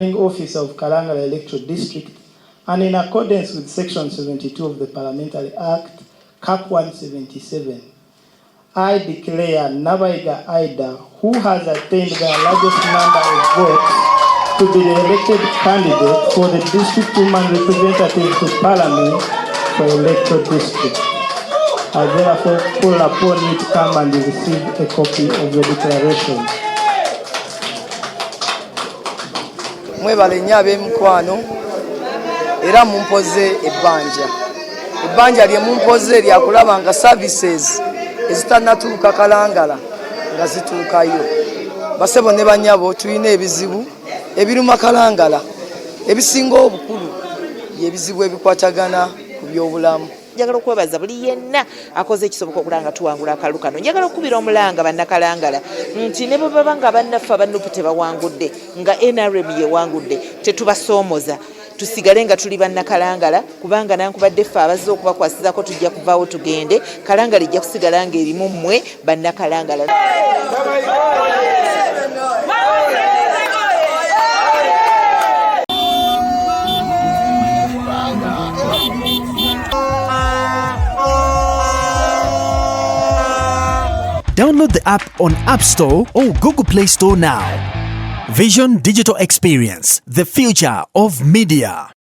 Office of Kalangala Electoral District, and in accordance with Section 72 of the Parliamentary Act, Cap 177, I declare Nabaiga Ida, who has attained the largest number of votes, to be the elected candidate for the district woman representative to Parliament for Electoral District. I therefore call upon you to come and receive a copy of the declaration. Mwebale nnyo ab'emikwano era mumpoze ebbanja lye mumpoze lya kulaba nga services ezitannatuuka Kalangala nga zituukayo. Basebo ne banyabo tulina ebizibu ebiruma Kalangala ebisinga obukulu by'ebizibu ebikwatagana ku by'obulamu. Njagala okwebaza buli yenna akoze ekisoboka okulanga tuwangula akalu kano. Njagala okubira omulanga bannakalangala nti ne bwe baba nga bannaffe abannupu tebawangudde nga NRM yewangudde tetubasoomoza, tusigale nga tuli bannakalangala kubanga nankubadde ffe abazze okubakwasizako tujja kuvaawo tugende. Kalangala ejja kusigala nga erimu mmwe bannakalangala. Download the app on App Store or Google Play Store now. Vision Digital Experience, the future of media.